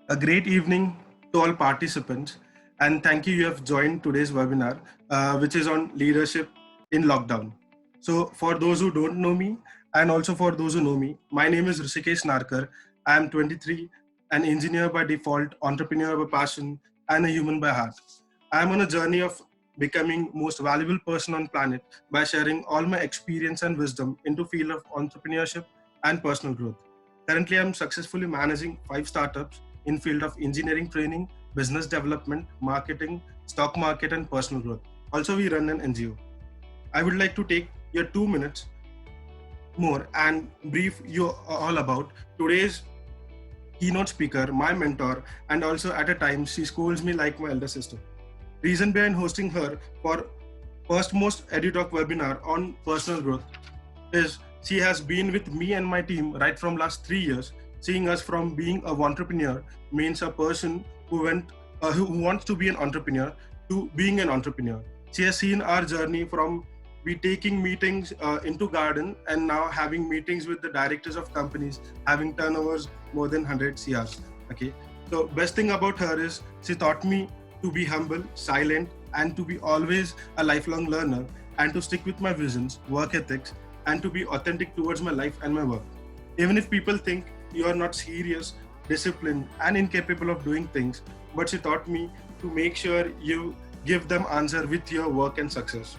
A great evening to all participants, and thank you. You have joined today's webinar, which is on leadership in lockdown. So, for those who don't know me, and also for those who know me, my name is Rishikesh Narkar. I am 23, an engineer by default, entrepreneur by passion, and a human by heart. I am on a journey of becoming most valuable person on planet by sharing all my experience and wisdom into field of entrepreneurship and personal growth. Currently, I'm successfully managing 5 startups in field of engineering training, business development, marketing, stock market, and personal growth. Also, we run an NGO. I would like to take your 2 minutes more and brief you all about today's keynote speaker, my mentor, and also at a time she scolds me like my elder sister. Reason behind hosting her for first most EduTalk webinar on personal growth is she has been with me and my team right from last 3 years, seeing us from being a entrepreneur means a person who wants to be an entrepreneur to being an entrepreneur. She has seen our journey from we taking meetings into garden and now having meetings with the directors of companies having turnovers more than 100 CRs. Okay, so best thing about her is she taught me to be humble, silent, and to be always a lifelong learner, and to stick with my visions, work ethics, and to be authentic towards my life and my work. Even if people think you are not serious, disciplined, and incapable of doing things, but she taught me to make sure you give them answer with your work and success.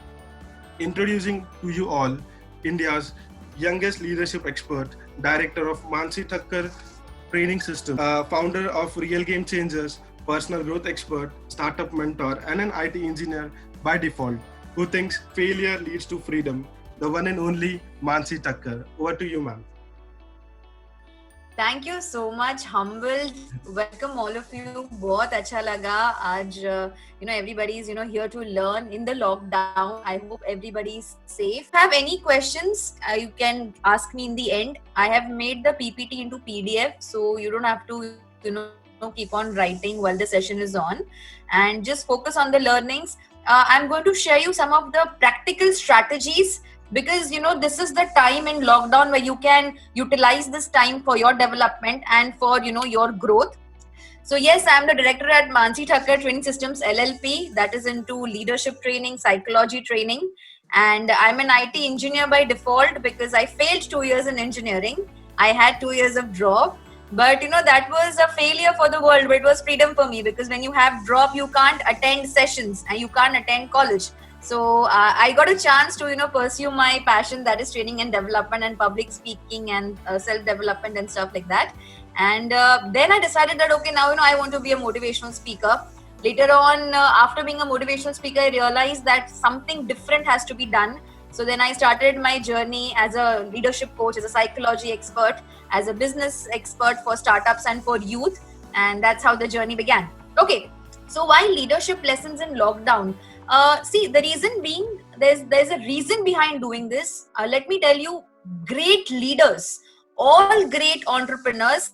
Introducing to you all India's youngest leadership expert, director of Mansi Thakkar Training System, founder of Real Game Changers, personal growth expert, startup mentor, and an IT engineer by default, who thinks failure leads to freedom, the one and only Mansi Thakkar. Over to you, ma'am. Thank you so much. Humbled. Welcome all of you. बहुत अच्छा लगा आज everybody is here to learn in the lockdown. I hope everybody is safe. If you have any questions, you can ask me in the end. I have made the PPT into PDF, so you don't have to keep on writing while the session is on, and just focus on the learnings. I'm going to share you some of the practical strategies, because this is the time in lockdown where you can utilize this time for your development and for your growth. So yes, I'm the director at Mansi Thakkar Training Systems LLP, that is into leadership training, psychology training, and I'm an IT engineer by default because I failed 2 years in engineering. I had 2 years of drop, but that was a failure for the world, but it was freedom for me, because when you have drop, you can't attend sessions and you can't attend college. So I got a chance to pursue my passion, that is training and development and public speaking and self-development and stuff like that. And then I decided that okay, now I want to be a motivational speaker. Later on, after being a motivational speaker, I realized that something different has to be done. So then I started my journey as a leadership coach, as a psychology expert, as a business expert for startups and for youth, and that's how the journey began. Okay, so why leadership lessons in lockdown? See, the reason being, there's a reason behind doing this. Let me tell you, great leaders, all great entrepreneurs,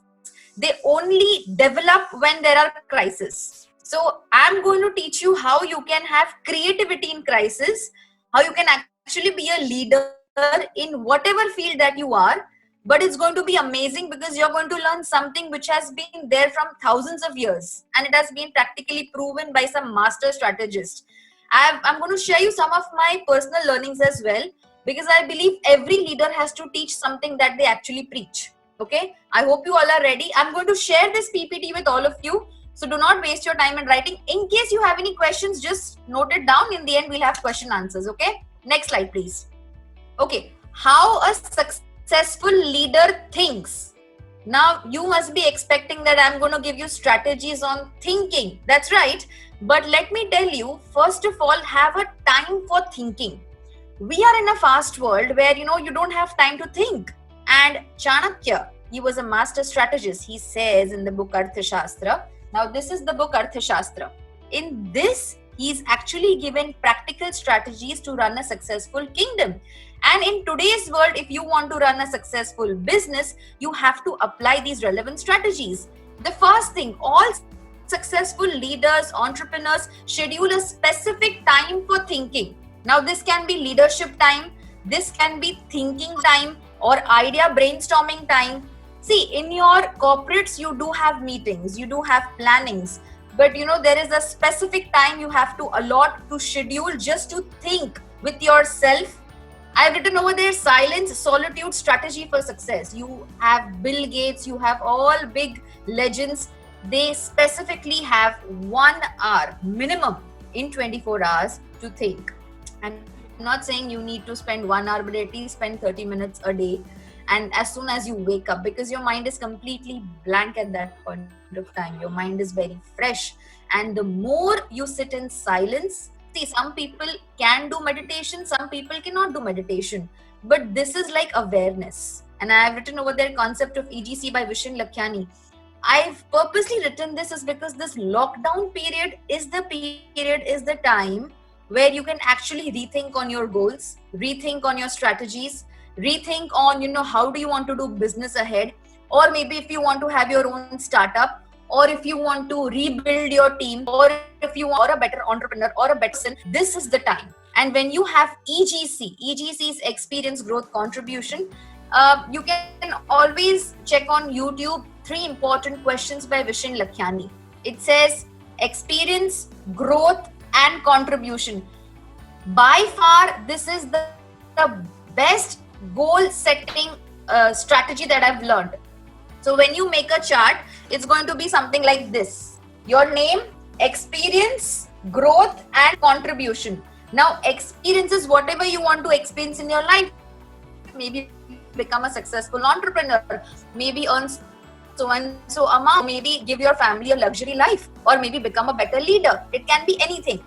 they only develop when there are crises. So I'm going to teach you how you can have creativity in crisis, how you can actually be a leader in whatever field that you are. But it's going to be amazing because you're going to learn something which has been there from thousands of years, and it has been practically proven by some master strategists. I'm going to share you some of my personal learnings as well, because I believe every leader has to teach something that they actually preach. Okay, I hope you all are ready. I'm going to share this PPT with all of you, so do not waste your time in writing. In case you have any questions, just note it down. In the end, we'll have question answers. Okay, next slide please. Okay, how a successful leader thinks. Now you must be expecting that I'm going to give you strategies on thinking. That's right. But let me tell you, first of all, have a time for thinking. We are in a fast world where you don't have time to think. And Chanakya, he was a master strategist. He says in the book Arthashastra. Now this is the book Arthashastra. In this, he's actually given practical strategies to run a successful kingdom. And in today's world, if you want to run a successful business, you have to apply these relevant strategies. The first thing, all successful leaders, entrepreneurs schedule a specific time for thinking. Now this can be leadership time, this can be thinking time or idea brainstorming time. See, in your corporates, you do have meetings, you do have plannings, but there is a specific time you have to allot to schedule just to think with yourself. I've written over there, silence, solitude, strategy for success. You have Bill Gates, you have all big legends. They specifically have 1 hour minimum in 24 hours to think. And I'm not saying you need to spend 1 hour, but at least spend 30 minutes a day. And as soon as you wake up, because your mind is completely blank at that point of time, your mind is very fresh. And the more you sit in silence, see, some people can do meditation, some people cannot do meditation, but this is like awareness. And I have written over there concept of EGC by Vishen Lakhiani. I've purposely written this is because this lockdown period is the time where you can actually rethink on your goals, rethink on your strategies, rethink on how do you want to do business ahead, or maybe if you want to have your own startup, or if you want to rebuild your team, or if you are a better entrepreneur or a better person, this is the time. And when you have EGC's experience growth contribution, you can always check on YouTube 3 important questions by Vishen Lakhiani. It says experience, growth and contribution. By far, this is the best goal setting strategy that I've learned. So when you make a chart, it's going to be something like this: your name, experience, growth and contribution. Now, experience is whatever you want to experience in your life. Maybe become a successful entrepreneur, maybe earn so and so amount, maybe give your family a luxury life, or maybe become a better leader. It can be anything.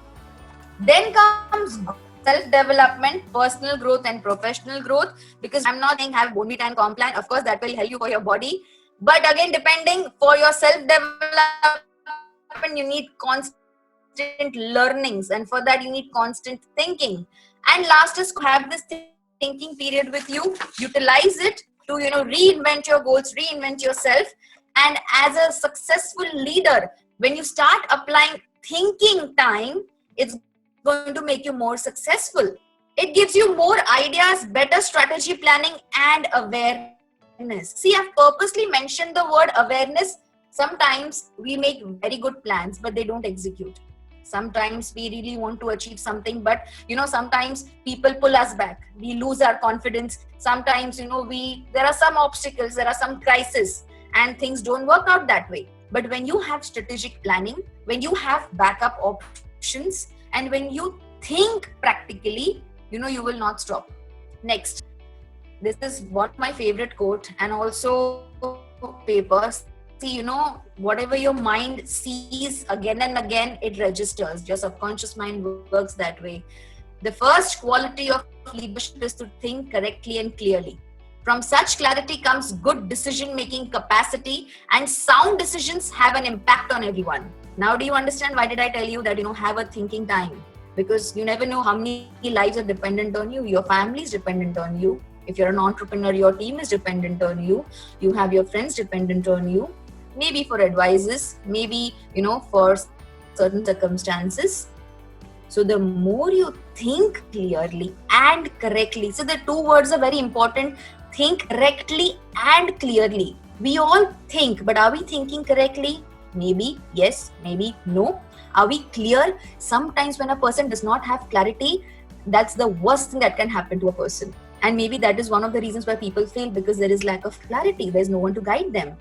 Then comes self-development, personal growth and professional growth, because I'm not saying have bone meat and complan. Of course, that will help you for your body. But again, depending, for your self-development, you need constant learnings. And for that, you need constant thinking. And last is to have this thinking period with you. Utilize it to, reinvent your goals, reinvent yourself. And as a successful leader, when you start applying thinking time, it's going to make you more successful. It gives you more ideas, better strategy planning and awareness. See, I've purposely mentioned the word awareness. Sometimes we make very good plans, but they don't execute. Sometimes we really want to achieve something, but sometimes people pull us back. We lose our confidence. Sometimes, there are some obstacles, there are some crises, and things don't work out that way. But when you have strategic planning, when you have backup options, and when you think practically, you will not stop. Next, this is one of my favorite quote, and also papers. See, whatever your mind sees again and again, it registers. Your subconscious mind works that way. The first quality of leadership is to think correctly and clearly. From such clarity comes good decision-making capacity, and sound decisions have an impact on everyone. Now, do you understand why did I tell you that, have a thinking time? Because you never know how many lives are dependent on you. Your family is dependent on you. If you're an entrepreneur, your team is dependent on you. You have your friends dependent on you. Maybe for advices, maybe, for certain circumstances. So the more you think clearly and correctly, so the 2 words are very important: think correctly and clearly. We all think, but are we thinking correctly? Maybe yes, maybe no. Are we clear? Sometimes when a person does not have clarity, that's the worst thing that can happen to a person. And maybe that is one of the reasons why people fail, because there is lack of clarity. There's no one to guide them.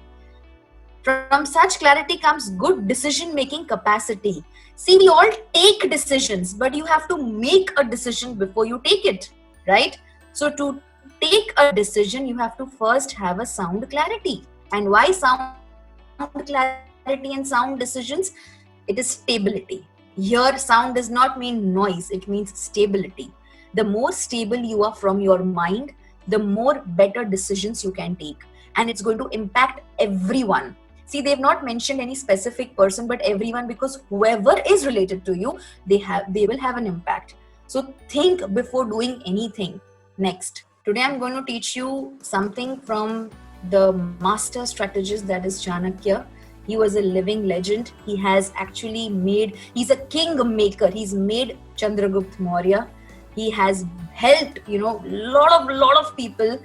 From such clarity comes good decision-making capacity. See, we all take decisions, but you have to make a decision before you take it, right? So to take a decision, you have to first have a sound clarity. And why sound clarity and sound decisions? It is stability. Here, sound does not mean noise. It means stability. The more stable you are from your mind, the more better decisions you can take. And it's going to impact everyone. See, they've not mentioned any specific person, but everyone, because whoever is related to you, they will have an impact. So think before doing anything. Next, today I'm going to teach you something from the master strategist, that is Chanakya. He was a living legend. He has actually he's a king maker. He's made Chandragupta Maurya. He has helped, lot of people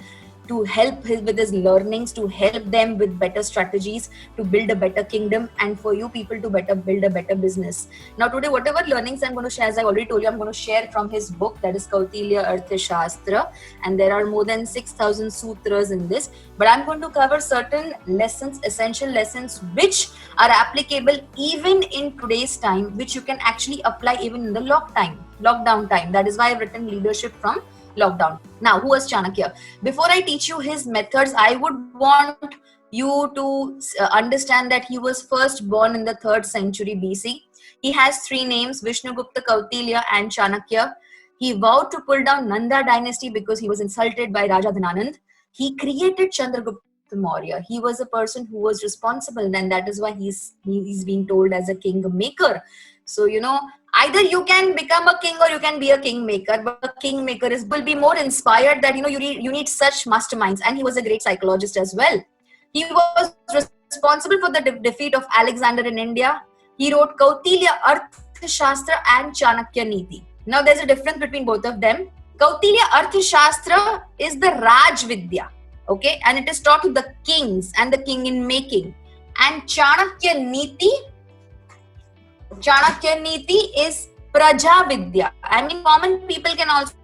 to help with his learnings, to help them with better strategies, to build a better kingdom, and for you people to build a better business. Now today, whatever learnings I'm going to share, as I already told you, I'm going to share from his book, that is Kautilya Arthashastra, and there are more than 6,000 sutras in this. But I'm going to cover certain lessons, essential lessons, which are applicable even in today's time, which you can actually apply even in the lockdown time. That is why I've written Leadership from Lockdown. Now, who was Chanakya? Before I teach you his methods, I would want you to understand that he was first born in the 3rd century BC. He has 3 names, Vishnugupta, Kautilya, and Chanakya. He vowed to pull down Nanda dynasty because he was insulted by Raja Dhananand. He created Chandragupta Maurya. He was a person who was responsible, and that is why he's being told as a king maker. So, either you can become a king or you can be a kingmaker, but a kingmaker will be more inspired that, you need such masterminds. And he was a great psychologist as well. He was responsible for the defeat of Alexander in India. He wrote Kautilya Arthashastra and Chanakya Niti. Now there's a difference between both of them. Kautilya Arthashastra is the Raj Vidya, okay, and it is taught to the kings and the king in making. And Chanakya Niti is Praja Vidya. I mean, common people can also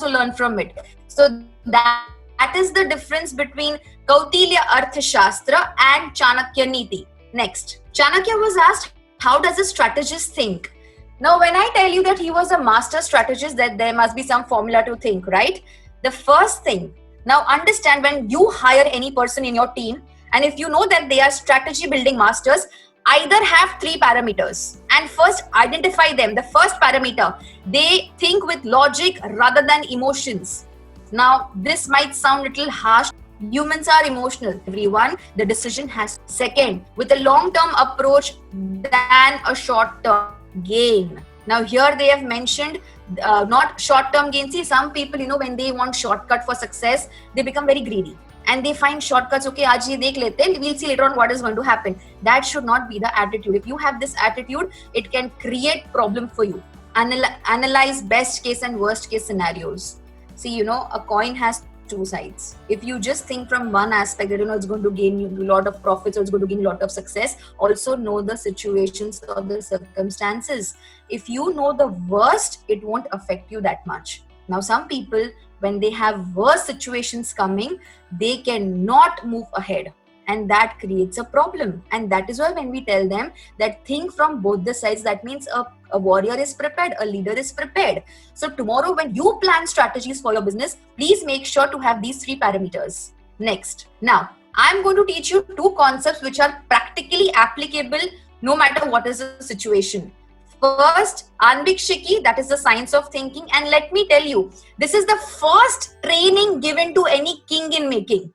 learn from it. So that is the difference between Kautilya Arthashastra and Chanakya Niti. Next, Chanakya was asked, how does a strategist think? Now, when I tell you that he was a master strategist, that there must be some formula to think, right? The first thing, now understand, when you hire any person in your team, and if you know that they are strategy building masters, either have 3 parameters, and first identify them. The first parameter, they think with logic rather than emotions. Now, this might sound a little harsh. Humans are emotional, everyone. The decision has second, with a long-term approach than a short-term gain. Now, here they have mentioned not short-term gain. See, some people, when they want shortcut for success, they become very greedy. And they find shortcuts. Okay, aaj ye dekh lete, we'll see later on what is going to happen. That should not be the attitude. If you have this attitude, it can create problem for you. Analyze best case and worst case scenarios. See, a coin has 2 sides. If you just think from one aspect that it's going to gain you a lot of profits or it's going to gain a lot of success, also know the situations or the circumstances. If you know the worst, it won't affect you that much. Now, some people, when they have worse situations coming, they cannot move ahead, and that creates a problem. And that is why when we tell them that think from both the sides, that means a warrior is prepared, a leader is prepared. So tomorrow when you plan strategies for your business, please make sure to have these 3 parameters. Next, now I'm going to teach you 2 concepts which are practically applicable no matter what is the situation. First, Anvikshiki, that is the science of thinking. And let me tell you, this is the first training given to any king in making.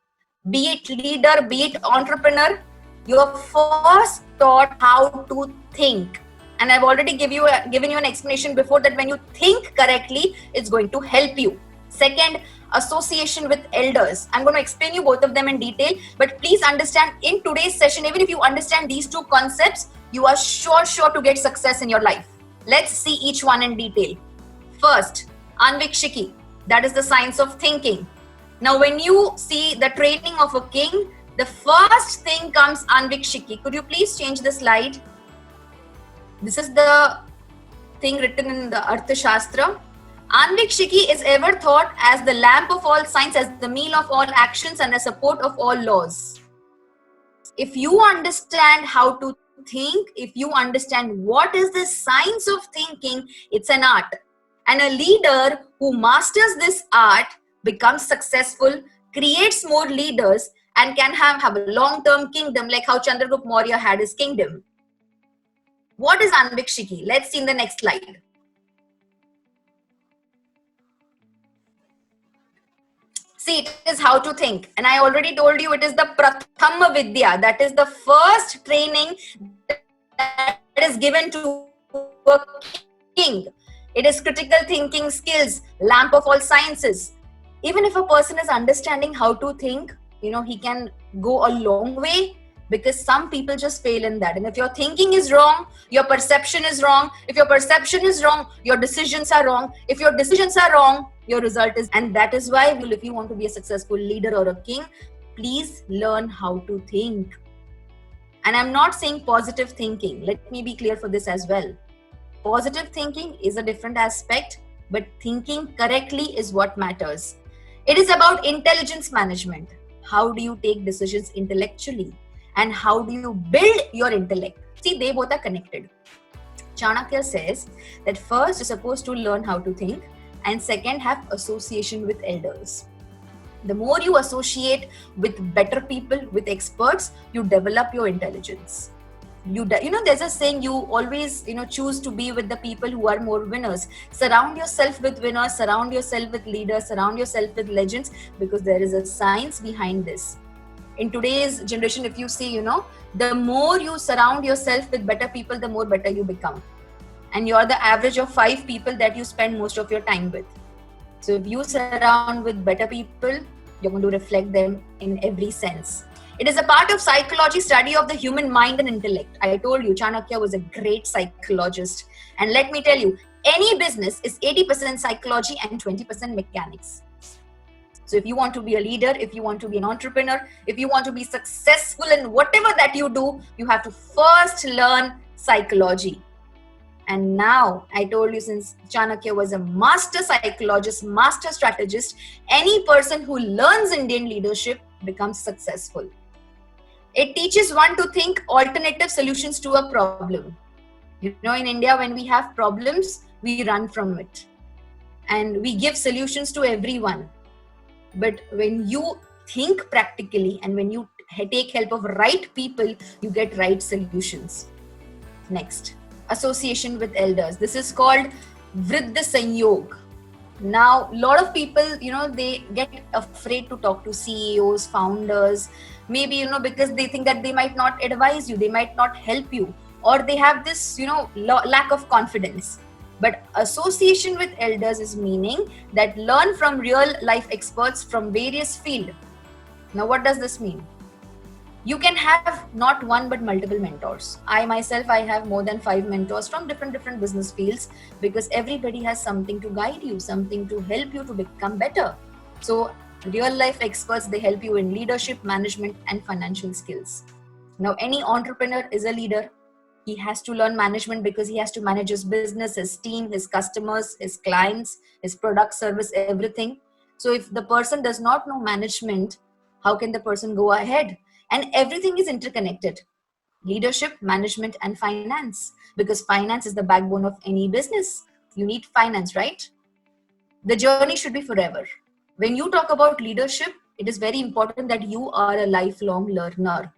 Be it leader, be it entrepreneur, you are first taught how to think. And I've already given you an explanation before that when you think correctly, it's going to help you. Second, association with elders. I'm going to explain you both of them in detail, but please understand in today's session, even if you understand these 2 concepts, you are sure to get success in your life. Let's see each one in detail. First, Anvikshiki, that is the science of thinking. Now, when you see the training of a king, the first thing comes Anvikshiki. Could you please change the slide? This is the thing written in the Arthashastra. Anvikshiki is ever thought as the lamp of all science, as the meal of all actions, and the support of all laws. If you understand how to think, if you understand what is the science of thinking, it's an art. And a leader who masters this art becomes successful, creates more leaders, and can have a long-term kingdom like how Chandragupta Maurya had his kingdom. What is Anvikshiki? Let's see in the next slide. See, it is how to think. And I already told you it is the Prathama Vidya. That is the first training that is given to a king. It is critical thinking skills, lamp of all sciences. Even if a person is understanding how to think, he can go a long way, because some people just fail in that. And if your thinking is wrong, your perception is wrong. If your perception is wrong, your decisions are wrong. If your decisions are wrong, your result is. And that is why, if you want to be a successful leader or a king, please learn how to think. And I'm not saying positive thinking. Let me be clear for this as well. Positive thinking is a different aspect, but thinking correctly is what matters. It is about intelligence management. How do you take decisions intellectually? And how do you build your intellect? See, they both are connected. Chanakya says that first you're supposed to learn how to think, and second, have association with elders. The more you associate with better people, with experts, you develop your intelligence. There's a saying, you always choose to be with the people who are more winners. Surround yourself with winners, surround yourself with leaders, surround yourself with legends, because there is a science behind this. In today's generation, if you see, the more you surround yourself with better people, the more better you become. And you're the average of 5 people that you spend most of your time with. So if you surround with better people, you're going to reflect them in every sense. It is a part of psychology, study of the human mind and intellect. I told you, Chanakya was a great psychologist. And let me tell you, any business is 80% psychology and 20% mechanics. So if you want to be a leader, if you want to be an entrepreneur, if you want to be successful in whatever that you do, you have to first learn psychology. And now, I told you, since Chanakya was a master psychologist, master strategist, any person who learns Indian leadership becomes successful. It teaches one to think alternative solutions to a problem. In India, when we have problems, we run from it. And we give solutions to everyone. But when you think practically and when you take help of right people, you get right solutions. Next, association with elders. This is called Vriddha Sanyog. Now, a lot of people, they get afraid to talk to CEOs, founders, maybe, because they think that they might not advise you, they might not help you, or they have this, lack of confidence. But association with elders is meaning that learn from real life experts from various fields. Now, what does this mean? You can have not one but multiple mentors. I myself, I have more than 5 mentors from different business fields, because everybody has something to guide you, something to help you to become better. So real life experts, they help you in leadership, management, and financial skills. Now, any entrepreneur is a leader. He has to learn management because he has to manage his business, his team, his customers, his clients, his product, service, everything. So if the person does not know management, how can the person go ahead? And everything is interconnected. Leadership, management, and finance. Because finance is the backbone of any business. You need finance, right? The journey should be forever. When you talk about leadership, it is very important that you are a lifelong learner.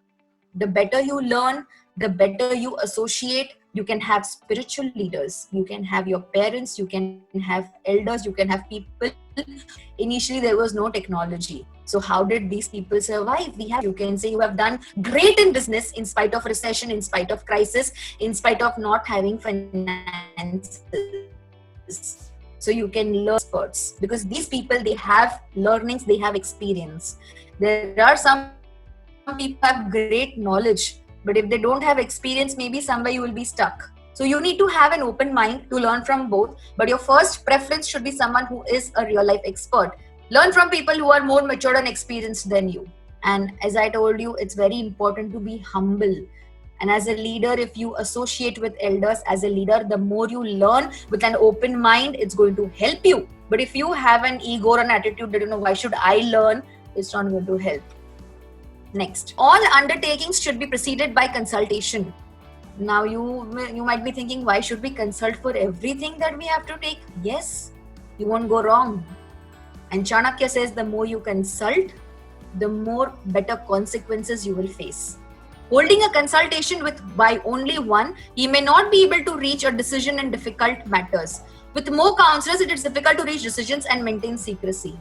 The better you learn, the better you associate. You can have spiritual leaders. You can have your parents. You can have elders. You can have people. Initially, there was no technology. So how did these people survive? You can say you have done great in business in spite of recession, in spite of crisis, in spite of not having finances. So you can learn experts, because these people, they have learnings, they have experience. There are some people have great knowledge, but if they don't have experience, maybe somewhere you will be stuck. So you need to have an open mind to learn from both. But your first preference should be someone who is a real life expert. Learn from people who are more mature and experienced than you. And as I told you, it's very important to be humble. And as a leader, if you associate with elders as a leader, the more you learn with an open mind, it's going to help you. But if you have an ego or an attitude that, why should I learn? It's not going to help. Next, all undertakings should be preceded by consultation. Now you might be thinking, why should we consult for everything that we have to take? Yes, you won't go wrong. And Chanakya says the more you consult, the more better consequences you will face. Holding a consultation by only one, he may not be able to reach a decision in difficult matters. With more counselors, it is difficult to reach decisions and maintain secrecy.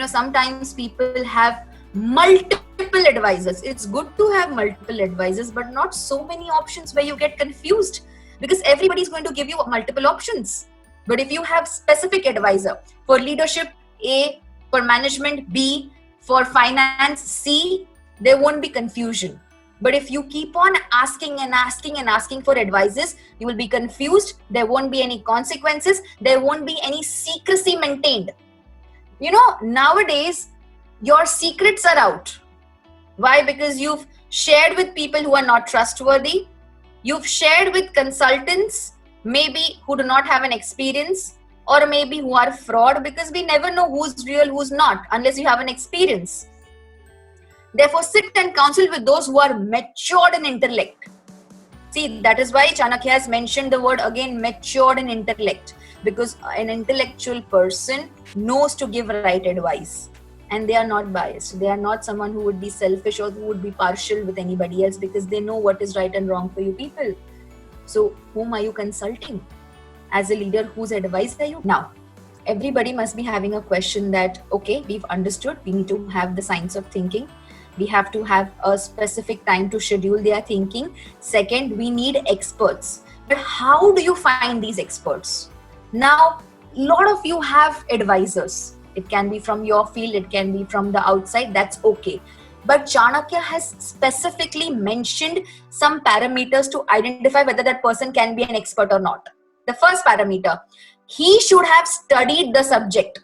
Sometimes people have multiple advisors. It's good to have multiple advisors, but not so many options where you get confused, because everybody is going to give you multiple options. But if you have specific advisor for leadership, A, for management, B, for finance, C, there won't be confusion. But if you keep on asking and asking and asking for advices, you will be confused. There won't be any consequences. There won't be any secrecy maintained. You know, nowadays, your secrets are out. Why? Because you've shared with people who are not trustworthy. You've shared with consultants, maybe who do not have an experience, or maybe who are fraud, because we never know who's real, who's not, unless you have an experience. Therefore, sit and counsel with those who are matured in intellect. See, that is why Chanakya has mentioned the word again, matured in intellect, because an intellectual person knows to give right advice. And they are not biased. They are not someone who would be selfish or who would be partial with anybody else, because they know what is right and wrong for you people. So whom are you consulting? As a leader, whose advice are you? Now, everybody must be having a question that, okay, we've understood. We need to have the science of thinking. We have to have a specific time to schedule their thinking. Second, we need experts. But how do you find these experts? Now, a lot of you have advisors. It can be from your field, it can be from the outside, that's okay. But Chanakya has specifically mentioned some parameters to identify whether that person can be an expert or not. The first parameter, he should have studied the subject.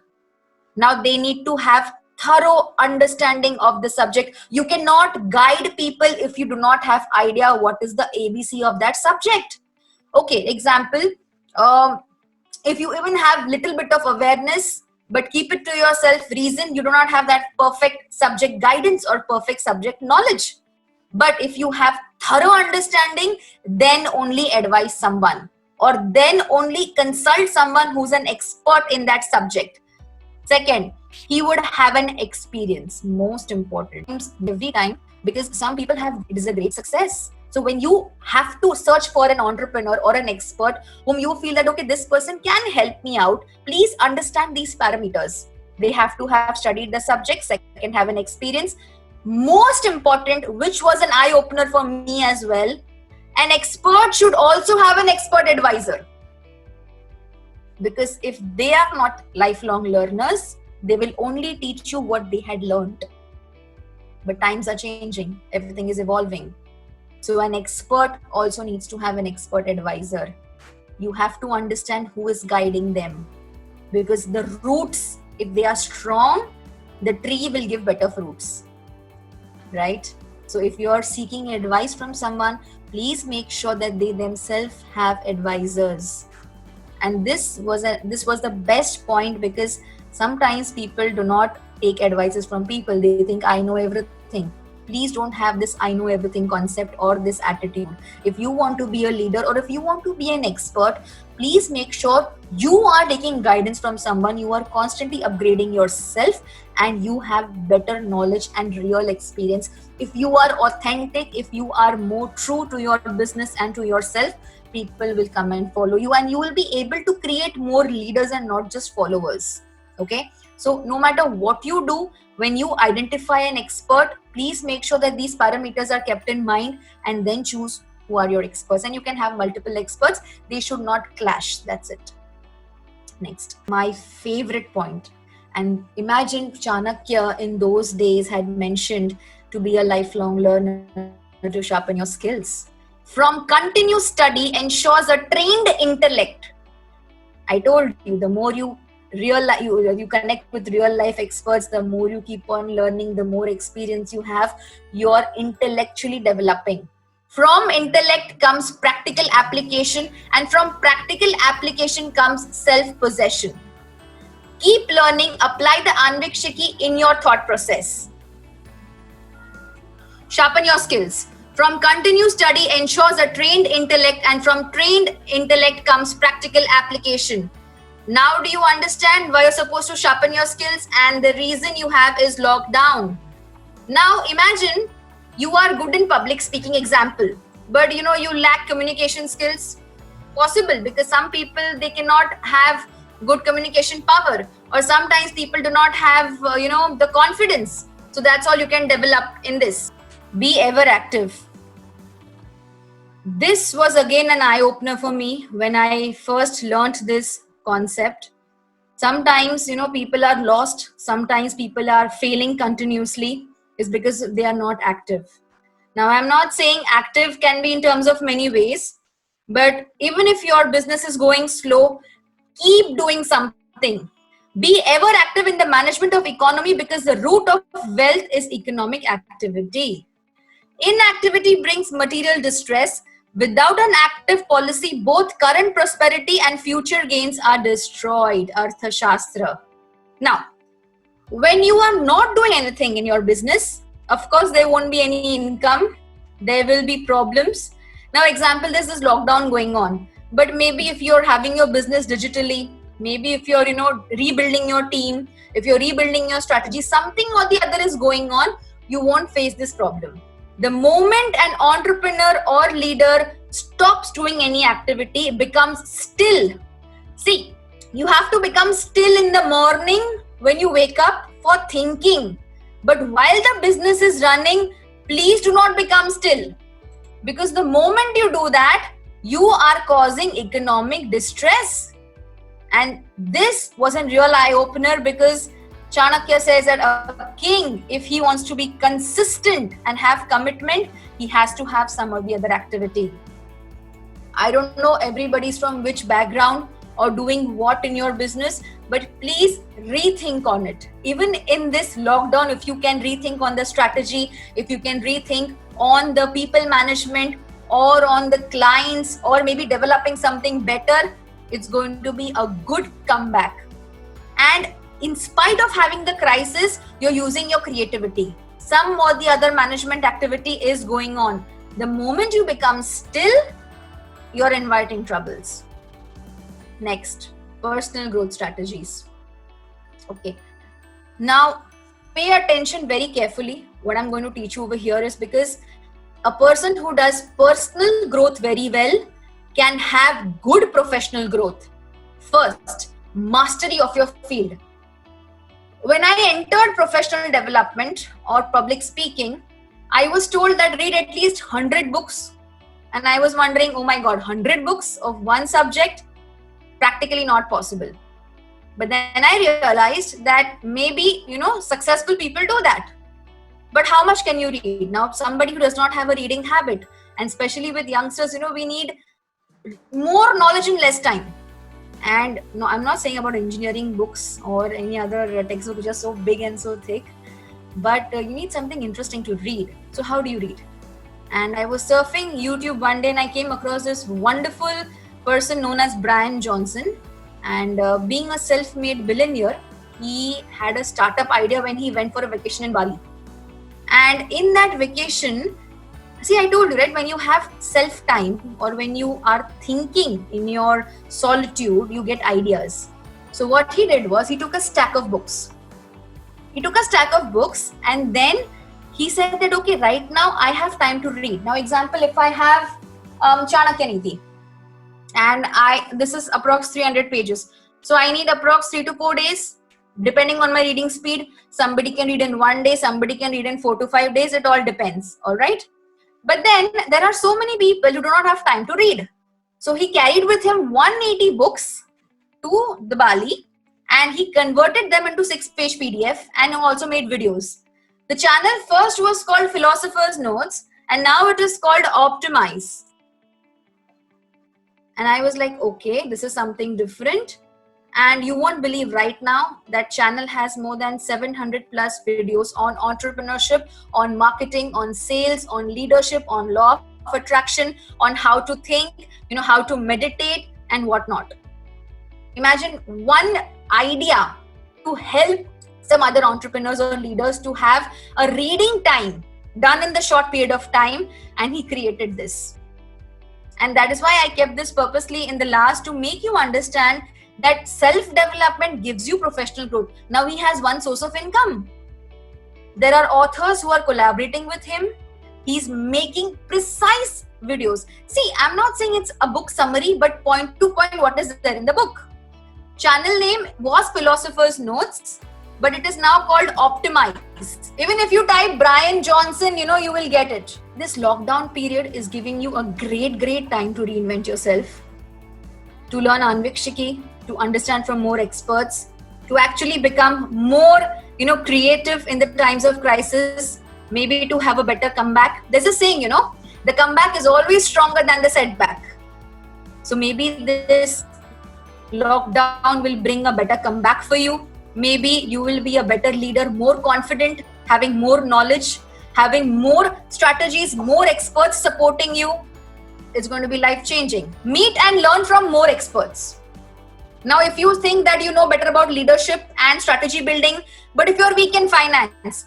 Now they need to have thorough understanding of the subject. You cannot guide people if you do not have idea what is the ABC of that subject. Okay, example, if you even have little bit of awareness, but keep it to yourself, reason, you do not have that perfect subject guidance or perfect subject knowledge. But if you have thorough understanding, then only advise someone, or then only consult someone who's an expert in that subject. Second, he would have an experience, most important, every time, because some people have, it is a great success. So when you have to search for an entrepreneur or an expert whom you feel that, okay, this person can help me out, please understand these parameters. They have to have studied the subject, second, have an experience. Most important, which was an eye-opener for me as well, an expert should also have an expert advisor. Because if they are not lifelong learners, they will only teach you what they had learned. But times are changing, everything is evolving. So an expert also needs to have an expert advisor. You have to understand who is guiding them, because the roots, if they are strong, the tree will give better fruits, right? So if you are seeking advice from someone, please make sure that they themselves have advisors. And this was the best point, because sometimes people do not take advices from people. They think, I know everything. Please don't have this I know everything concept or this attitude. If you want to be a leader or if you want to be an expert, please make sure you are taking guidance from someone. You are constantly upgrading yourself and you have better knowledge and real experience. If you are authentic, if you are more true to your business and to yourself, people will come and follow you, and you will be able to create more leaders and not just followers. Okay, so no matter what you do, when you identify an expert, please make sure that these parameters are kept in mind and then choose who are your experts. And you can have multiple experts, they should not clash. That's it. Next, my favorite point. And imagine Chanakya in those days had mentioned to be a lifelong learner, to sharpen your skills. From continuous study ensures a trained intellect. I told you, the more you connect with real life experts, the more you keep on learning, the more experience you have, you're intellectually developing. From intellect comes practical application, and from practical application comes self-possession. Keep learning, apply the Anvikshiki in your thought process. Sharpen your skills. From continuous study ensures a trained intellect, and from trained intellect comes practical application. Now do you understand why you're supposed to sharpen your skills? And the reason you have is lockdown. Now imagine you are good in public speaking, example, but you lack communication skills. Possible, because some people, they cannot have good communication power, or sometimes people do not have the confidence. So that's all you can develop in this. Be ever active. This was again an eye-opener for me when I first learnt this concept. Sometimes people are lost, sometimes people are failing continuously, is because they are not active. Now, I'm not saying active can be in terms of many ways, but even if your business is going slow, keep doing something. Be ever active in the management of economy, because the root of wealth is economic activity. Inactivity brings material distress. Without an active policy, both current prosperity and future gains are destroyed. Arthashastra. Now, when you are not doing anything in your business, of course, there won't be any income. There will be problems. Now, example, there's this lockdown going on. But maybe if you're having your business digitally, maybe if you're, rebuilding your team, if you're rebuilding your strategy, something or the other is going on, you won't face this problem. The moment an entrepreneur or leader stops doing any activity, it becomes still. See, you have to become still in the morning when you wake up for thinking. But while the business is running, please do not become still. Because the moment you do that, you are causing economic distress. And this was a real eye-opener, because Chanakya says that a king, if he wants to be consistent and have commitment, he has to have some or the other activity. I don't know everybody's from which background or doing what in your business, but please rethink on it. Even in this lockdown, if you can rethink on the strategy, if you can rethink on the people management or on the clients, or maybe developing something better, it's going to be a good comeback. And in spite of having the crisis, you're using your creativity. Some or the other management activity is going on. The moment you become still, you're inviting troubles. Next, personal growth strategies. Okay. Now, pay attention very carefully. What I'm going to teach you over here is, because a person who does personal growth very well can have good professional growth. First, mastery of your field. When I entered professional development or public speaking, I was told that read at least 100 books. And I was wondering, oh my God, 100 books of one subject? Practically not possible. But then I realized that maybe, successful people do that. But how much can you read? Now, somebody who does not have a reading habit, and especially with youngsters, we need more knowledge in less time. And no, I'm not saying about engineering books or any other textbook which are so big and so thick, but you need something interesting to read. So how do you read? And I was surfing YouTube one day and I came across this wonderful person known as Brian Johnson. And being a self-made billionaire, he had a startup idea when he went for a vacation in Bali. And in that vacation, see, I told you, right, when you have self-time or when you are thinking in your solitude, you get ideas. So what he did was he took a stack of books. And then he said that, okay, right now I have time to read. Now, example, if I have Chanakya Niti and this is approx 300 pages. So I need approx 3 to 4 days. Depending on my reading speed, somebody can read in 1 day, somebody can read in 4 to 5 days. It all depends. All right. But then there are so many people who do not have time to read. So he carried with him 180 books to the Bali and he converted them into 6-page PDF and also made videos. The channel first was called Philosopher's Notes and now it is called Optimize. And I was like, okay, this is something different. And you won't believe right now that channel has more than 700 plus videos on entrepreneurship, on marketing, on sales, on leadership, on law of attraction, on how to think, how to meditate and whatnot. Imagine one idea to help some other entrepreneurs or leaders to have a reading time done in the short period of time, and he created this. And that is why I kept this purposely in the last to make you understand that self-development gives you professional growth. Now he has one source of income. There are authors who are collaborating with him. He's making precise videos. See, I'm not saying it's a book summary, but point to point what is there in the book. Channel name was Philosopher's Notes, but it is now called Optimize. Even if you type Brian Johnson, you will get it. This lockdown period is giving you a great time to reinvent yourself, to learn Anvikshiki, to understand from more experts, to actually become more, creative in the times of crisis. maybe to have a better comeback. There's a saying, the comeback is always stronger than the setback. So maybe this lockdown will bring a better comeback for you. Maybe you will be a better leader, more confident, having more knowledge, having more strategies, more experts supporting you. It's going to be life-changing. Meet and learn from more experts. Now, if you think that you know better about leadership and strategy building, but if you're weak in finance,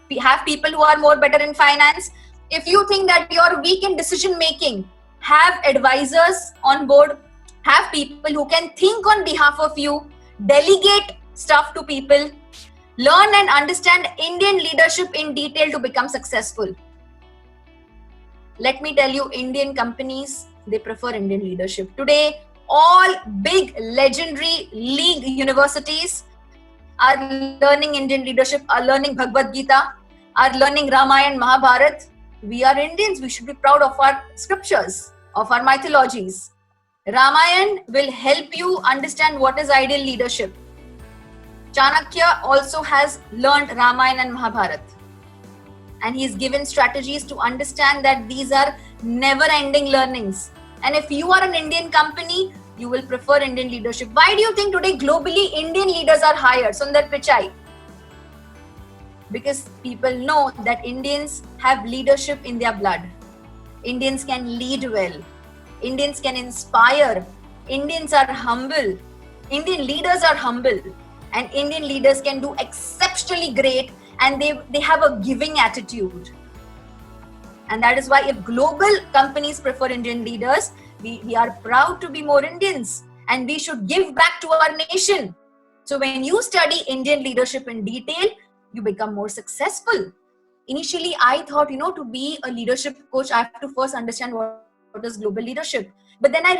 we have people who are more better in finance. If you think that you're weak in decision making, have advisors on board, have people who can think on behalf of you, delegate stuff to people, learn and understand Indian leadership in detail to become successful. Let me tell you, Indian companies, they prefer Indian leadership. Today, all big legendary league universities are learning Indian leadership, are learning Bhagavad Gita, are learning Ramayana, Mahabharata. We are Indians. We should be proud of our scriptures, of our mythologies. Ramayana will help you understand what is ideal leadership. Chanakya also has learned Ramayana and Mahabharata. And he's given strategies to understand that these are never-ending learnings. And if you are an Indian company, you will prefer Indian leadership. Why do you think today globally Indian leaders are hired? Sundar Pichai. Because people know that Indians have leadership in their blood. Indians can lead well. Indians can inspire. Indians are humble. Indian leaders are humble. And Indian leaders can do exceptionally great, and they have a giving attitude. And that is why if global companies prefer Indian leaders, we are proud to be more Indians, and we should give back to our nation. So when you study Indian leadership in detail, you become more successful. Initially, I thought, to be a leadership coach, I have to first understand what is global leadership. But then I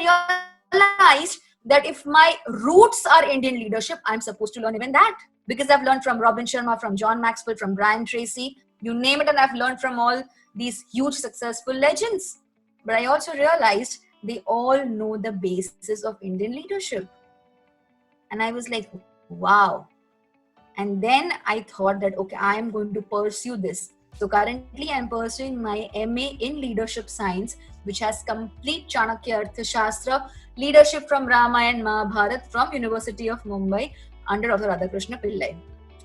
realized that if my roots are Indian leadership, I'm supposed to learn even that. Because I've learned from Robin Sharma, from John Maxwell, from Brian Tracy, you name it, and I've learned from all these huge successful legends. But I also realized they all know the basis of Indian leadership. And I was like, wow. And then I thought that, okay, I am going to pursue this. So currently I'm pursuing my MA in Leadership Science, which has complete Chanakya Arthashastra, leadership from Ramayana Mahabharata from University of Mumbai under Dr. Radhakrishna Pillai.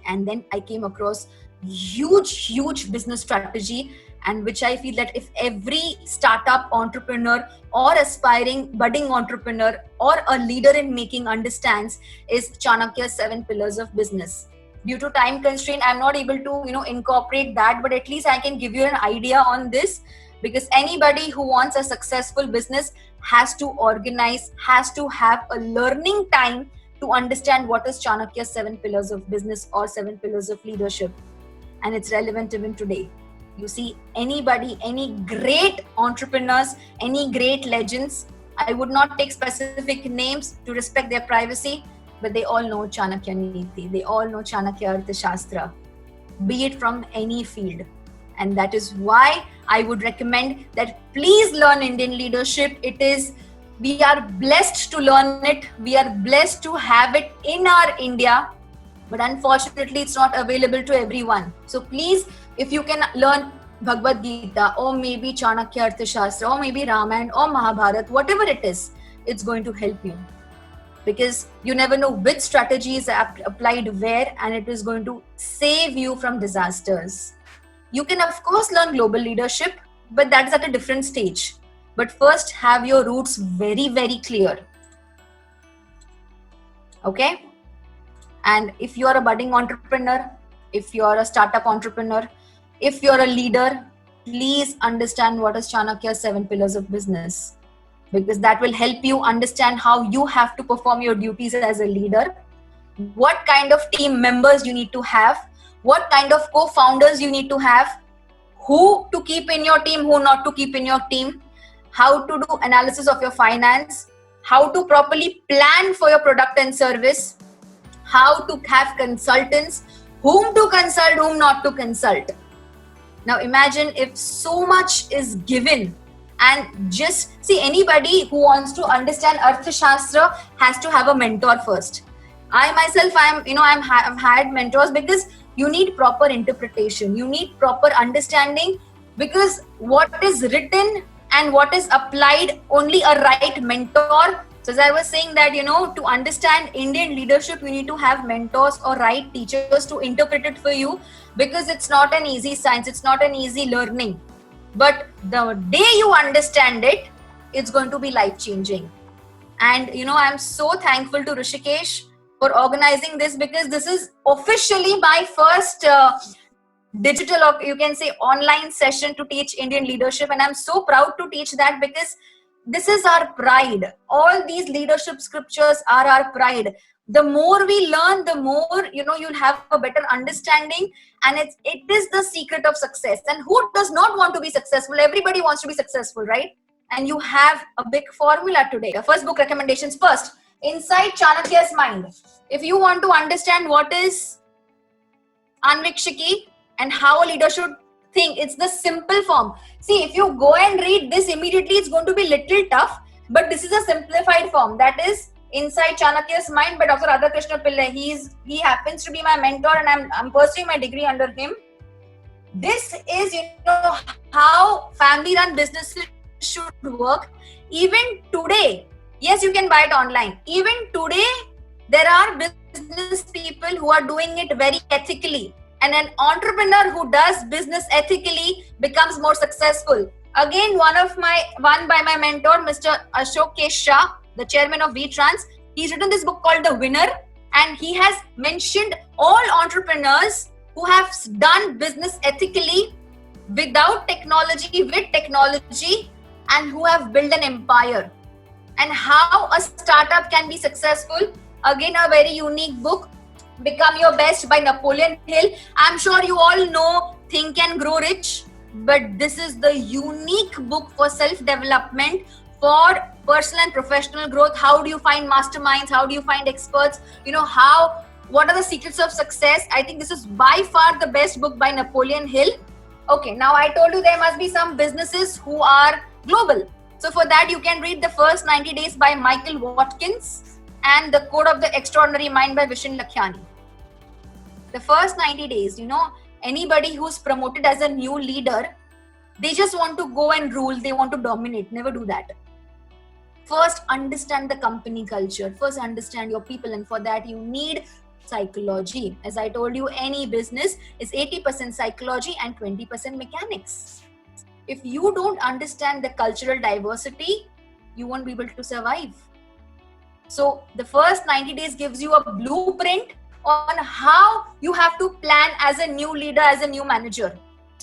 And then I came across huge business strategy, and which I feel that if every startup entrepreneur or aspiring budding entrepreneur or a leader in making understands, is Chanakya's 7 pillars of business. Due to time constraint, I'm not able to, incorporate that, but at least I can give you an idea on this, because anybody who wants a successful business has to organize, has to have a learning time to understand what is Chanakya's 7 pillars of business or 7 pillars of leadership. And it's relevant even today. You see, anybody, any great entrepreneurs, any great legends, I would not take specific names to respect their privacy, but they all know Chanakya Niti. They all know Chanakya Arthashastra, be it from any field. And that is why I would recommend that please learn Indian leadership. We are blessed to learn it. We are blessed to have it in our India, but unfortunately it's not available to everyone. So please, if you can learn Bhagavad Gita, or maybe Chanakya Arthashastra, or maybe Ramayana or Mahabharata, whatever it is, it's going to help you. Because you never know which strategy is applied where, and it is going to save you from disasters. You can of course learn global leadership, but that is at a different stage. But first, have your roots very clear. Okay? And if you are a budding entrepreneur, if you are a startup entrepreneur, if you're a leader, please understand what is Chanakya's 7 pillars of business, because that will help you understand how you have to perform your duties as a leader, what kind of team members you need to have, what kind of co-founders you need to have, who to keep in your team, who not to keep in your team, how to do analysis of your finance, how to properly plan for your product and service, how to have consultants, whom to consult, whom not to consult. Now imagine if so much is given, and just see, anybody who wants to understand Arthashastra has to have a mentor first. I myself, I've had mentors, because you need proper interpretation, you need proper understanding, because what is written and what is applied, only a right mentor. So as I was saying that, to understand Indian leadership, you need to have mentors or right teachers to interpret it for you, because it's not an easy science, it's not an easy learning. But the day you understand it, it's going to be life-changing. And, I'm so thankful to Rishikesh for organizing this, because this is officially my first digital, or you can say online session to teach Indian leadership. And I'm so proud to teach that, because this is our pride. All these leadership scriptures are our pride. The more we learn, the more, you'll have a better understanding. And it is the secret of success. And who does not want to be successful? Everybody wants to be successful, right? And you have a big formula today. The first book recommendations first. Inside Chanakya's Mind. If you want to understand what is Anvikshiki and how a leader should think, it's the simple form. See, if you go and read this immediately, it's going to be little tough, but this is a simplified form. That is Inside Chanakya's Mind by Dr. Radhakrishna Pillai. He happens to be my mentor, and I'm pursuing my degree under him. This is, how family-run businesses should work. Even today, yes, you can buy it online. Even today, there are business people who are doing it very ethically. And an entrepreneur who does business ethically becomes more successful. Again, one by my mentor, Mr. Ashok K. Shah, the chairman of VTrans. He's written this book called The Winner, and he has mentioned all entrepreneurs who have done business ethically, without technology, with technology, and who have built an empire. And how a startup can be successful. Again, a very unique book, Become Your Best by Napoleon Hill. I'm sure you all know Think and Grow Rich, but this is the unique book for self-development, for personal and professional growth. How do you find masterminds? How do you find experts? What are the secrets of success? I think this is by far the best book by Napoleon Hill. Okay, now I told you there must be some businesses who are global. So for that, you can read The First 90 Days by Michael Watkins and The Code of the Extraordinary Mind by Vishen Lakhiani. The first 90 days, anybody who's promoted as a new leader, they just want to go and rule. They want to dominate. Never do that. First, understand the company culture. First, understand your people. And for that, you need psychology. As I told you, any business is 80% psychology and 20% mechanics. If you don't understand the cultural diversity, you won't be able to survive. So the first 90 days gives you a blueprint on how you have to plan as a new leader, as a new manager.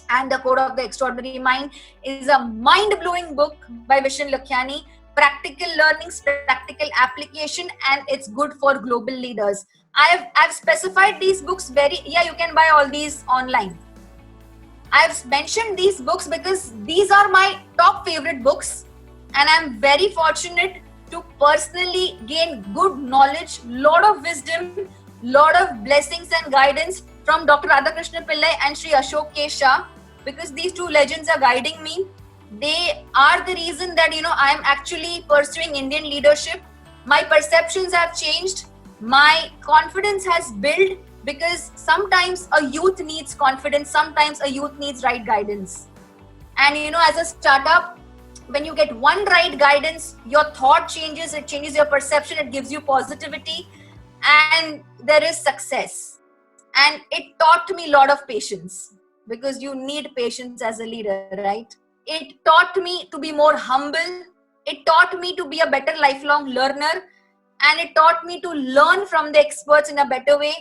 And The Code of the Extraordinary Mind is a mind-blowing book by Vishen Lakhiani. Practical learnings, practical application, and it's good for global leaders. I've specified these books you can buy all these online. I've mentioned these books because these are my top favorite books, and I'm very fortunate to personally gain good knowledge, lot of wisdom, lot of blessings and guidance from Dr. Radhakrishna Pillai and Sri Ashok K. Shah, because these two legends are guiding me. They are the reason that, I'm actually pursuing Indian leadership. My perceptions have changed. My confidence has built, because sometimes a youth needs confidence. Sometimes a youth needs right guidance. And, as a startup, when you get one right guidance, your thought changes, it changes your perception, it gives you positivity, and there is success. And it taught me a lot of patience, because you need patience as a leader, right? It taught me to be more humble. It taught me to be a better lifelong learner. And it taught me to learn from the experts in a better way.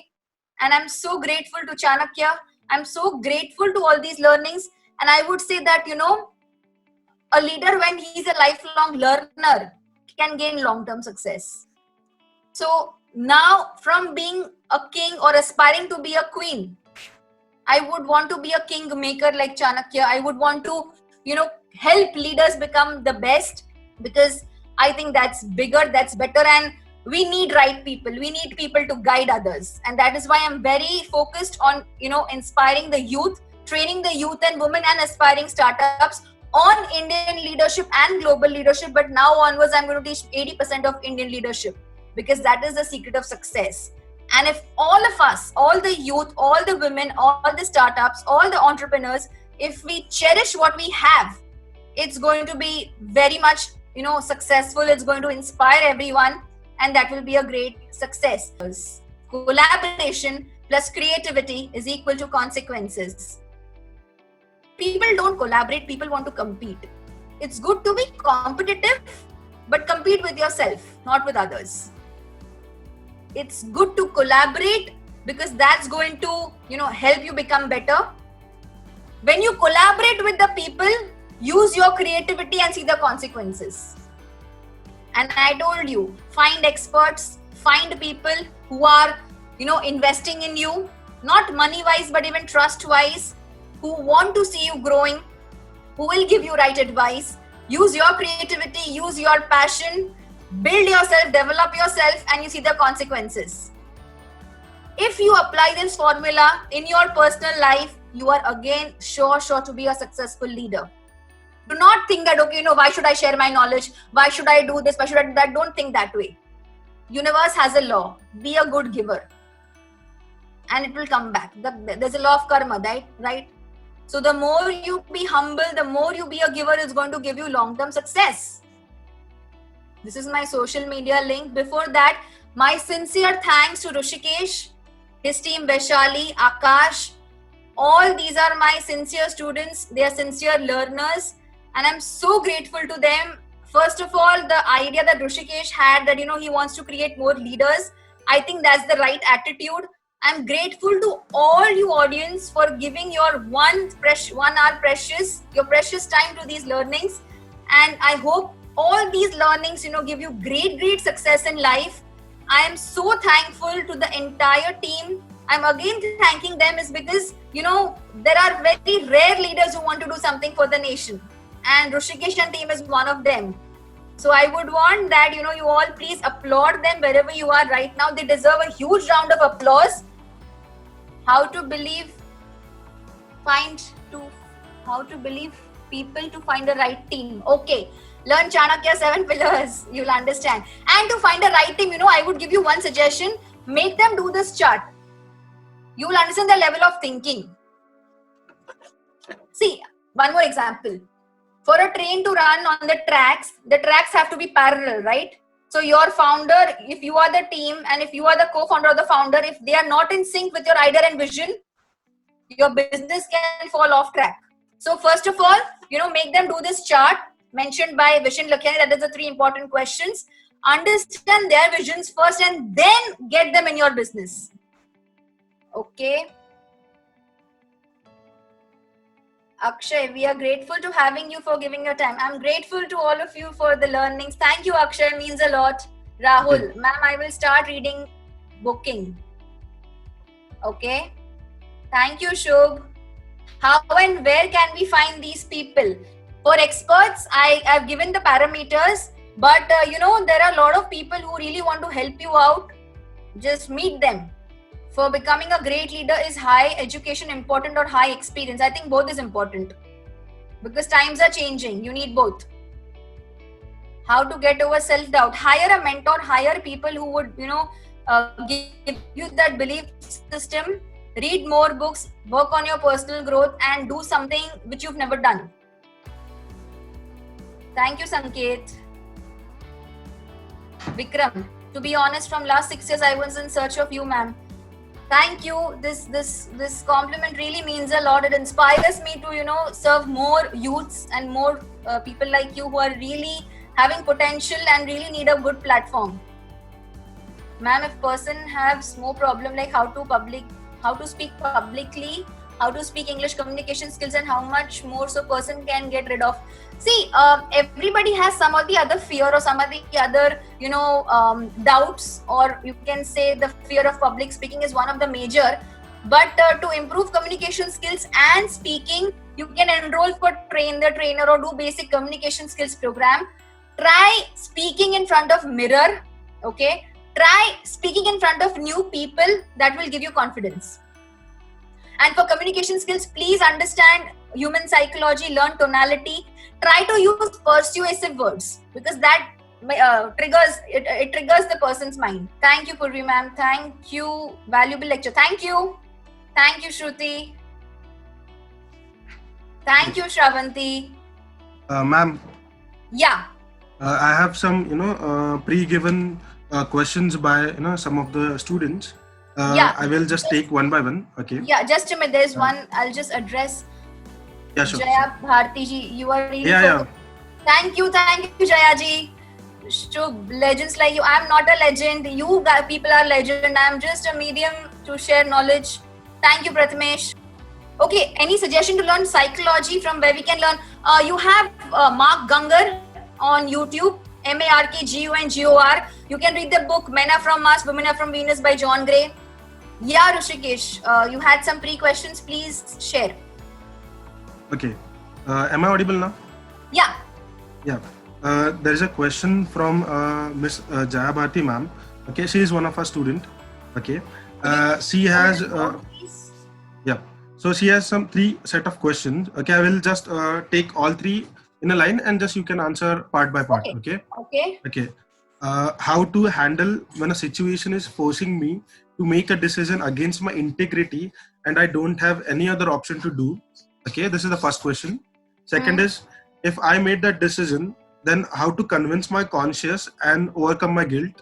And I'm so grateful to Chanakya. I'm so grateful to all these learnings. And I would say that, a leader, when he's a lifelong learner, can gain long-term success. So now, from being a king or aspiring to be a queen, I would want to be a king maker like Chanakya. I would want to, help leaders become the best, because I think that's bigger, that's better, and we need right people. We need people to guide others. And that is why I'm very focused on, inspiring the youth, training the youth and women and aspiring startups on Indian leadership and global leadership. But now onwards, I'm going to teach 80% of Indian leadership, because that is the secret of success. And if all of us, all the youth, all the women, all the startups, all the entrepreneurs, if we cherish what we have, it's going to be very much, successful. It's going to inspire everyone, and that will be a great success. Collaboration plus creativity is equal to consequences. People don't collaborate, people want to compete. It's good to be competitive, but compete with yourself, not with others. It's good to collaborate because that's going to, help you become better. When you collaborate with the people, use your creativity and see the consequences. And I told you, find experts, find people who are, investing in you, not money-wise, but even trust-wise, who want to see you growing, who will give you right advice. Use your creativity, use your passion, build yourself, develop yourself, and you see the consequences. If you apply this formula in your personal life, you are again sure to be a successful leader. Do not think that, okay, why should I share my knowledge? Why should I do this? Why should I do that? Don't think that way. Universe has a law. Be a good giver. And it will come back. There's a law of karma, right? So the more you be humble, the more you be a giver, is going to give you long-term success. This is my social media link. Before that, my sincere thanks to Rishikesh, his team Vaishali, Akash. All these are my sincere students. They are sincere learners. And I'm so grateful to them. First of all, the idea that Rishikesh had that, he wants to create more leaders. I think that's the right attitude. I'm grateful to all you audience for giving your 1 hour your precious time to these learnings. And I hope all these learnings, give you great success in life. I am so thankful to the entire team. I'm again thanking them is because, there are very rare leaders who want to do something for the nation. And Rishikesh and team is one of them. So I would want that, you all please applaud them wherever you are right now. They deserve a huge round of applause. How to believe people to find the right team. Okay. Learn Chanakya 7 pillars. You'll understand. And to find the right team, I would give you one suggestion. Make them do this chart. You will understand the level of thinking. See, one more example. For a train to run on the tracks have to be parallel, right? So your founder, if you are the team and if you are the co-founder or the founder, if they are not in sync with your idea and vision, your business can fall off track. So first of all, make them do this chart mentioned by Vishen Lakhiani. That is the 3 important questions. Understand their visions first and then get them in your business. Okay. Akshay, we are grateful to having you for giving your time. I'm grateful to all of you for the learnings. Thank you, Akshay. It means a lot. Rahul, ma'am, I will start reading booking. Okay. Thank you, Shubh. How and where can we find these people? For experts, I have given the parameters, but there are a lot of people who really want to help you out. Just meet them. For becoming a great leader, is high education important or high experience? I think both is important because times are changing. You need both. How to get over self-doubt? Hire a mentor, hire people who would, give you that belief system. Read more books, work on your personal growth and do something which you've never done. Thank you, Sanket. Vikram, to be honest, from last 6 years, I was in search of you, ma'am. Thank you. This compliment really means a lot. It inspires me to, serve more youths and more people like you who are really having potential and really need a good platform. Ma'am, if person has more problem like how to speak publicly, how to speak English communication skills and how much more so person can get rid of. See, everybody has some of the other fear or some of the other, doubts, or you can say the fear of public speaking is one of the major. But to improve communication skills and speaking, you can enroll for Train the Trainer or do basic communication skills program. Try speaking in front of mirror, okay? Try speaking in front of new people. That will give you confidence. And for communication skills, please understand human psychology, learn tonality. Try to use persuasive words because that it triggers the person's mind. Thank you, Purvi ma'am. Thank you, valuable lecture. Thank you, Shruti. Thank you, Shravanti. Ma'am, Yeah. I have some, pre-given questions by, some of the students. Yeah. I will just take one by one. Okay. Yeah, just a minute. There's one. I'll just address. Yeah, sure. Jaya Bharti ji, you are reading. Yeah. Thank you, Jaya ji. Shubh, legends like you. I'm not a legend. You people are legend. I'm just a medium to share knowledge. Thank you, Prathamesh. Okay, any suggestion to learn psychology from where we can learn? You have Mark Gungar on YouTube, MARKGUNGOR. You can read the book Men Are From Mars, Women Are From Venus by John Gray. Yeah, Rishikesh, you had some pre-questions. Please share. Okay. Am I audible now? Yeah. Yeah. There is a question from Miss Jaya Bharti ma'am. Okay, she is one of our student. Okay. She has yeah. So she has some 3 set of questions. Okay, I will just take all 3 in a line and just you can answer part by part. Okay. How to handle when a situation is forcing me to make a decision against my integrity and I don't have any other option to do. Okay, this is the first question. Second is, if I made that decision, then how to convince my conscience and overcome my guilt.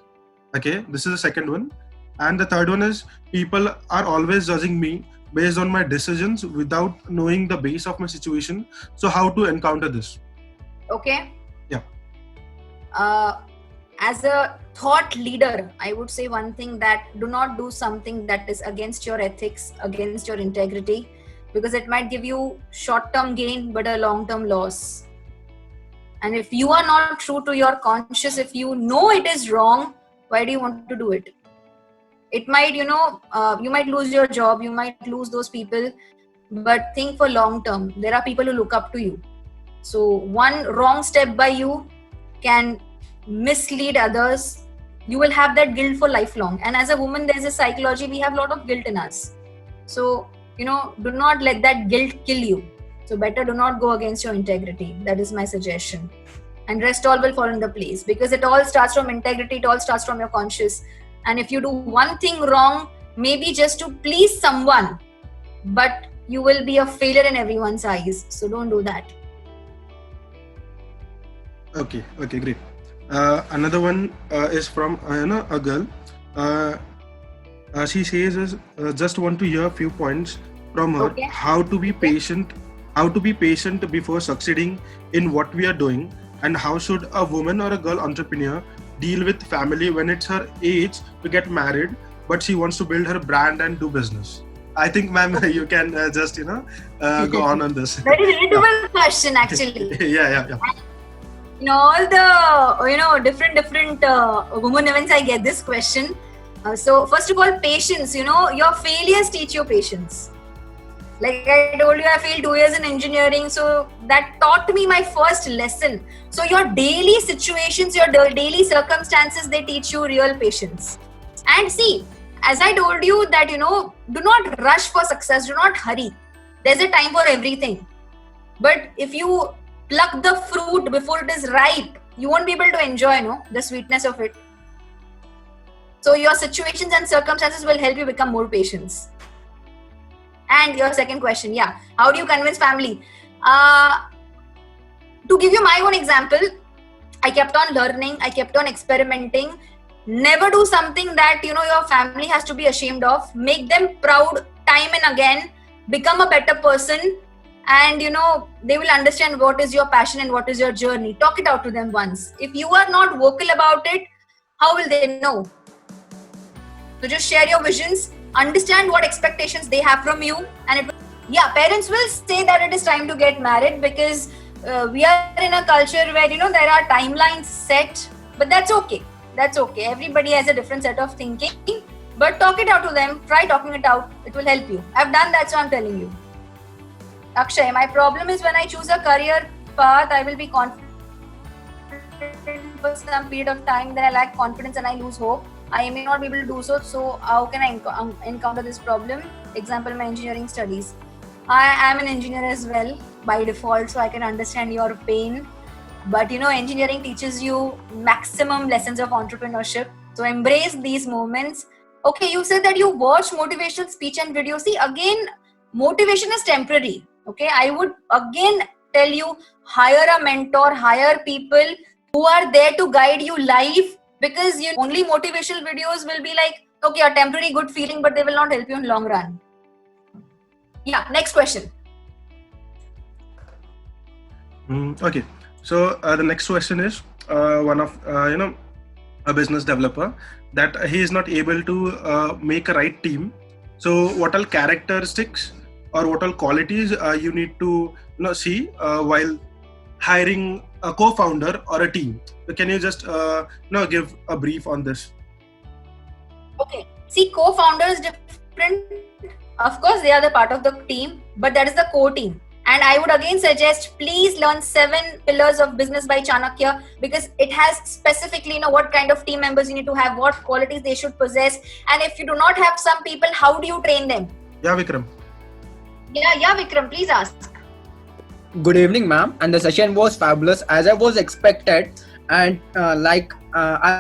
Okay, this is the second one. And the third one is, people are always judging me based on my decisions without knowing the base of my situation. So how to encounter this? Okay. Yeah. As a thought leader, I would say one thing, that do not do something that is against your ethics, against your integrity, because it might give you short-term gain but a long-term loss. And if you are not true to your conscience, if you know it is wrong, why do you want to do it? It might, you might lose your job, you might lose those people, but think for long term. There are people who look up to you. So one wrong step by you can mislead others. You will have that guilt for lifelong. And as a woman, there is a psychology, we have a lot of guilt in us. So, do not let that guilt kill you. So better do not go against your integrity. That is my suggestion. And rest all will fall into place, because it all starts from integrity. It all starts from your conscience. And if you do one thing wrong, maybe just to please someone, but you will be a failure in everyone's eyes. So don't do that. Okay, great. Another one is from a girl. She says, just want to hear a few points from her. Okay. How to be patient before succeeding in what we are doing, and how should a woman or a girl entrepreneur deal with family when it's her age to get married, but she wants to build her brand and do business. I think, ma'am, you can just go on this. Very relatable question, actually. Yeah. In all the different women events, I get this question. So first of all, patience. Your failures teach you patience. Like I told you, I failed 2 years in engineering, so that taught me my first lesson. So your daily situations, your daily circumstances, they teach you real patience. And see, as I told you that, do not rush for success, do not hurry. There's a time for everything. But if you pluck the fruit before it is ripe, you won't be able to enjoy, the sweetness of it. So your situations and circumstances will help you become more patient. And your second question, how do you convince family? To give you my own example, I kept on learning, I kept on experimenting. Never do something that, your family has to be ashamed of. Make them proud time and again. Become a better person. And, they will understand what is your passion and what is your journey. Talk it out to them once. If you are not vocal about it, how will they know? So just share your visions. Understand what expectations they have from you, and parents will say that it is time to get married, because we are in a culture where there are timelines set, but that's okay. Everybody has a different set of thinking, but talk it out to them. Try talking it out. It will help you. I've done that, so I'm telling you. Akshay, my problem is when I choose a career path, I will be confident for some period of time, then I lack confidence and I lose hope. I may not be able to do so. So how can I encounter this problem? Example, my engineering studies. I am an engineer as well by default, so I can understand your pain. but engineering teaches you maximum lessons of entrepreneurship. So embrace these moments. Okay, you said that you watch motivational speech and video. See, again, motivation is temporary. Okay, I would again tell you, hire a mentor, hire people who are there to guide you live, because only motivational videos will be like, okay, a temporary good feeling, but they will not help you in long run. Yeah, next question. Okay, so the next question is one of a business developer that he is not able to make a right team. So what all characteristics or what all qualities you need to see while hiring a co-founder or a team? So can you just give a brief on this? Okay, see, co-founders different. Of course, they are the part of the team, but that is the core team. And I would again suggest, please learn 7 pillars of business by Chanakya, because it has specifically, what kind of team members you need to have, what qualities they should possess. And if you do not have some people, how do you train them? Yeah, Vikram. Yeah, Vikram, please ask. Good evening, ma'am. And the session was fabulous as I was expected. And I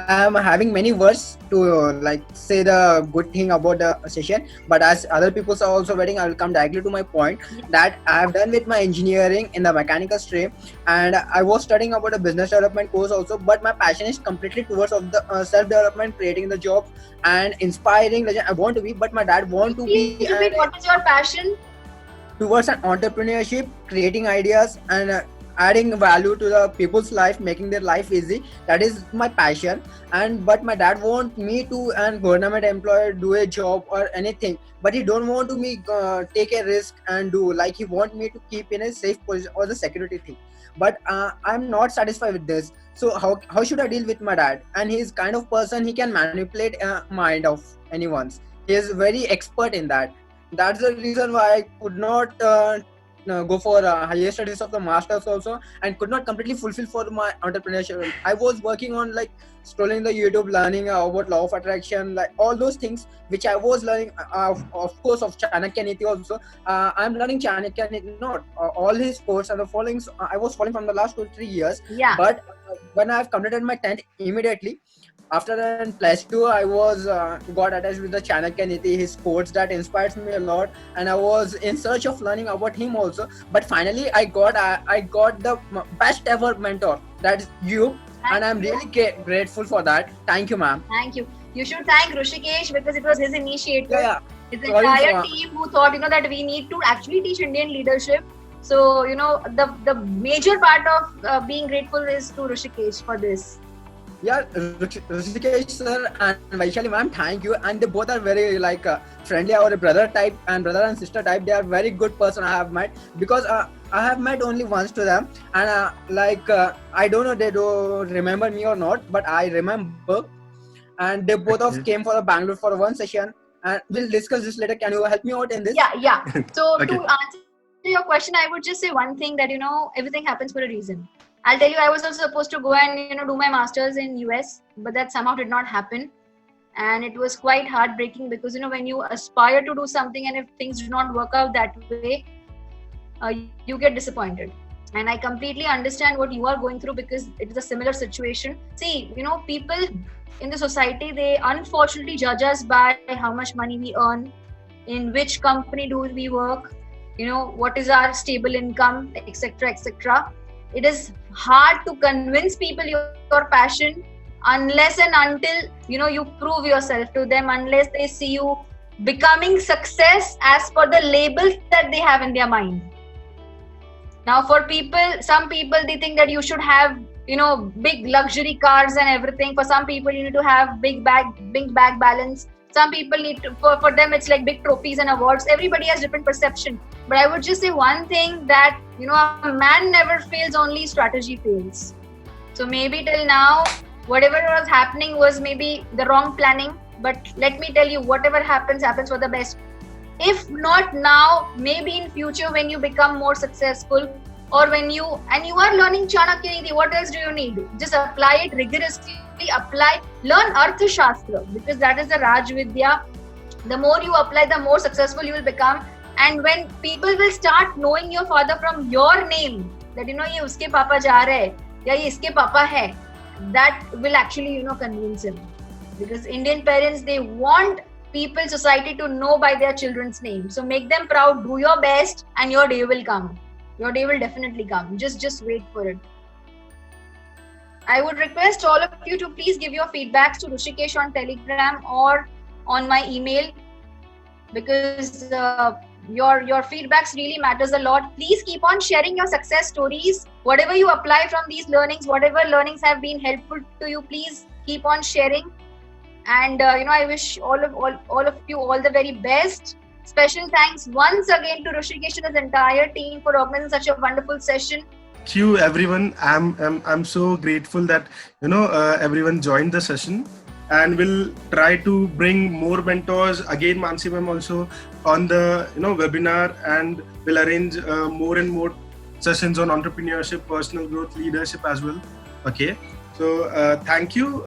am having many words to say the good thing about the session, but as other people are also waiting, I will come directly to my point that I have done with my engineering in the mechanical stream, and I was studying about a business development course also, but my passion is completely towards of the self-development, creating the job and inspiring. I want to be, but my dad want to be. What is your passion? Towards an entrepreneurship, creating ideas and adding value to the people's life, making their life easy. That is my passion. But my dad want me to an government employer do a job or anything, but he don't want to me take a risk and do, he want me to keep in a safe position or the security thing. But I'm not satisfied with this. So how should I deal with my dad? And he's kind of person, he can manipulate mind of anyone's. He is very expert in that. That's the reason why I could not go for higher studies of the masters also, and could not completely fulfill for my entrepreneurship. I was working on scrolling the YouTube, learning about law of attraction, all those things which I was learning, of course, of Chanakya Niti also. I'm learning Chanakya Niti, not all his course and the followings. I was following from the last 2 to 3 years. Yeah. But when I've completed my 10th, immediately after that, in plus 2, I was got attached with the Chanakya Niti, his quotes that inspires me a lot, and I was in search of learning about him also. But finally, I got the best ever mentor, that's you, and I'm really grateful for that. Thank you, ma'am. Thank you. You should thank Rishikesh, because it was his initiative. Yeah. His entire team who thought that we need to actually teach Indian leadership. So the major part of being grateful is to Rishikesh for this. Yeah, Rishikesh sir and Vaishali ma'am, thank you. And they both are very friendly, our brother type and brother and sister type. They are very good person I have met, because I have met only once to them, and I don't know they don't remember me or not, but I remember. And they both of came for Bangalore for one session, and we'll discuss this later. Can you help me out in this? Yeah. So Okay. To answer your question, I would just say one thing, that everything happens for a reason. I'll tell you, I was also supposed to go and do my masters in US, but that somehow did not happen, and it was quite heartbreaking, because when you aspire to do something and if things do not work out that way, you get disappointed. And I completely understand what you are going through, because it is a similar situation. See, people in the society, they unfortunately judge us by how much money we earn, in which company do we work, what is our stable income, etc., etc. It is hard to convince people your passion unless and until you prove yourself to them, unless they see you becoming success as per the labels that they have in their mind. Now, for some people, they think that you should have big luxury cars and everything. For some people, you need to have big bag balance. Some people need to, for them, it's like big trophies and awards. Everybody has different perception. But I would just say one thing, that a man never fails, only strategy fails. So maybe till now, whatever was happening was maybe the wrong planning. But let me tell you, whatever happens for the best. If not now, maybe in future when you become more successful, or when you are learning Chanakya Niti, what else do you need? Just apply it rigorously. Learn Artha Shastra, because that is the Raj Vidya. The more you apply, the more successful you will become. And when people will start knowing your father from your name, that ye uske papa ja rahe, या ये इसके पापा है, that will actually convince him, because Indian parents, they want people, society to know by their children's name. So make them proud, do your best, and your day will come. Your day will definitely come. Just wait for it. I would request all of you to please give your feedbacks to Rishikesh on Telegram or on my email, because your feedbacks really matters a lot. Please keep on sharing your success stories. Whatever you apply from these learnings, whatever learnings have been helpful to you, please keep on sharing. And I wish all of you all the very best. Special thanks once again to Rishikesh and his entire team for organizing such a wonderful session. Thank you, everyone. I'm so grateful that everyone joined the session, and we'll try to bring more mentors. Again, Mansi ma'am also on the webinar, and we'll arrange more and more sessions on entrepreneurship, personal growth, leadership as well. Okay, so thank you.